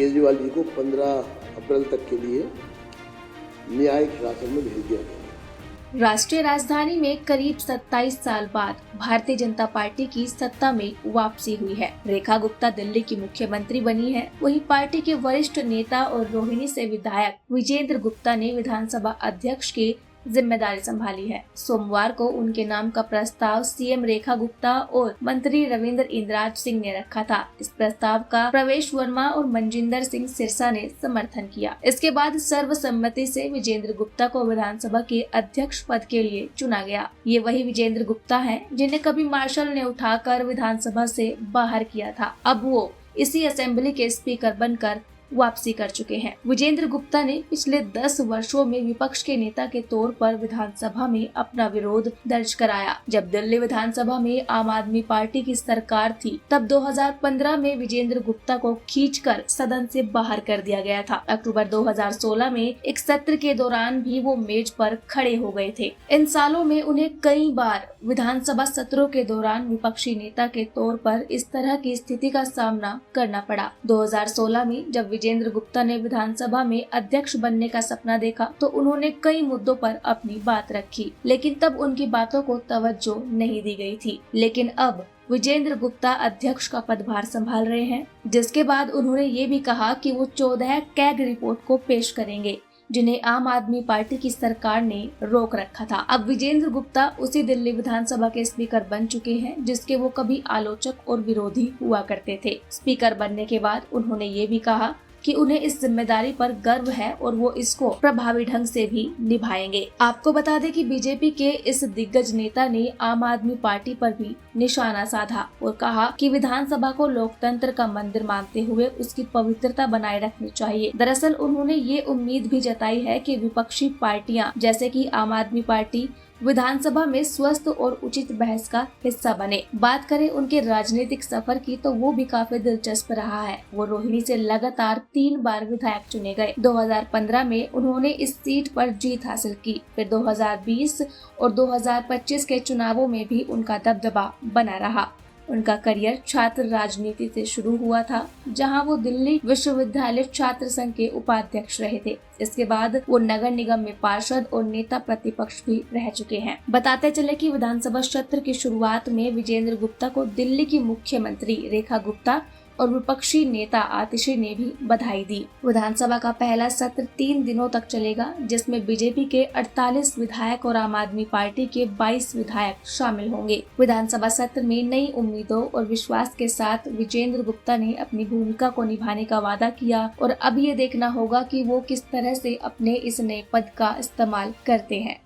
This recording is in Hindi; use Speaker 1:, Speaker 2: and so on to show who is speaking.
Speaker 1: केजरीवाल जी को 15 अप्रैल तक के लिए न्यायिक हिरासत में भेज दिया गया।
Speaker 2: राष्ट्रीय राजधानी में करीब 27 साल बाद भारतीय जनता पार्टी की सत्ता में वापसी हुई है। रेखा गुप्ता दिल्ली की मुख्यमंत्री बनी है। वहीं पार्टी के वरिष्ठ नेता और रोहिणी से विधायक विजेंद्र गुप्ता ने विधानसभा अध्यक्ष की जिम्मेदारी संभाली है। सोमवार को उनके नाम का प्रस्ताव सीएम रेखा गुप्ता और मंत्री रविंद्र इंद्राज सिंह ने रखा था। इस प्रस्ताव का प्रवेश वर्मा और मनजिंदर सिंह सिरसा ने समर्थन किया। इसके बाद सर्वसम्मति से विजेंद्र गुप्ता को विधानसभा के अध्यक्ष पद के लिए चुना गया। ये वही विजेंद्र गुप्ता हैं जिन्हें कभी मार्शल ने उठाकर विधानसभा से बाहर किया था। अब वो इसी असेंबली के स्पीकर बनकर वापसी कर चुके हैं। विजेंद्र गुप्ता ने पिछले 10 वर्षों में विपक्ष के नेता के तौर पर विधानसभा में अपना विरोध दर्ज कराया। जब दिल्ली विधानसभा में आम आदमी पार्टी की सरकार थी, तब 2015 में विजेंद्र गुप्ता को खींचकर सदन से बाहर कर दिया गया था। अक्टूबर 2016 में एक सत्र के दौरान भी वो मेज पर खड़े हो गए थे। इन सालों में उन्हें कई बार विधानसभा सत्रों के दौरान विपक्षी नेता के तौर पर इस तरह की स्थिति का सामना करना पड़ा। 2016 में जब विजेंद्र गुप्ता ने विधानसभा में अध्यक्ष बनने का सपना देखा तो उन्होंने कई मुद्दों पर अपनी बात रखी, लेकिन तब उनकी बातों को तवज्जो नहीं दी गई थी। लेकिन अब विजेंद्र गुप्ता अध्यक्ष का पदभार संभाल रहे हैं, जिसके बाद उन्होंने ये भी कहा कि वो 14 कैग रिपोर्ट को पेश करेंगे, जिन्हें आम आदमी पार्टी की सरकार ने रोक रखा था। अब विजेंद्र गुप्ता उसी दिल्ली विधानसभा के स्पीकर बन चुके हैं जिसके वो कभी आलोचक और विरोधी हुआ करते थे। स्पीकर बनने के बाद उन्होंने ये भी कहा कि उन्हें इस जिम्मेदारी पर गर्व है और वो इसको प्रभावी ढंग से भी निभाएंगे। आपको बता दें कि बीजेपी के इस दिग्गज नेता ने आम आदमी पार्टी पर भी निशाना साधा और कहा कि विधानसभा को लोकतंत्र का मंदिर मानते हुए उसकी पवित्रता बनाए रखनी चाहिए। दरअसल उन्होंने ये उम्मीद भी जताई है कि विपक्षी पार्टियां जैसे कि आम आदमी पार्टी विधानसभा में स्वस्थ और उचित बहस का हिस्सा बने। बात करें उनके राजनीतिक सफर की तो वो भी काफी दिलचस्प रहा है। वो रोहिणी से लगातार 3 बार विधायक चुने गए। 2015 में उन्होंने इस सीट पर जीत हासिल की। फिर 2020 और 2025 के चुनावों में भी उनका दबदबा बना रहा। उनका करियर छात्र राजनीति से शुरू हुआ था, जहां वो दिल्ली विश्वविद्यालय छात्र संघ के उपाध्यक्ष रहे थे। इसके बाद वो नगर निगम में पार्षद और नेता प्रतिपक्ष भी रह चुके हैं। बताते चले कि विधानसभा सत्र की शुरुआत में विजेंद्र गुप्ता को दिल्ली की मुख्यमंत्री रेखा गुप्ता और विपक्षी नेता आतिशी ने भी बधाई दी। विधानसभा का पहला सत्र 3 दिनों तक चलेगा, जिसमें बीजेपी के 48 विधायक और आम आदमी पार्टी के 22 विधायक शामिल होंगे। विधानसभा सत्र में नई उम्मीदों और विश्वास के साथ विजेंद्र गुप्ता ने अपनी भूमिका को निभाने का वादा किया और अब ये देखना होगा कि वो किस तरह से अपने इस नए पद का इस्तेमाल करते हैं।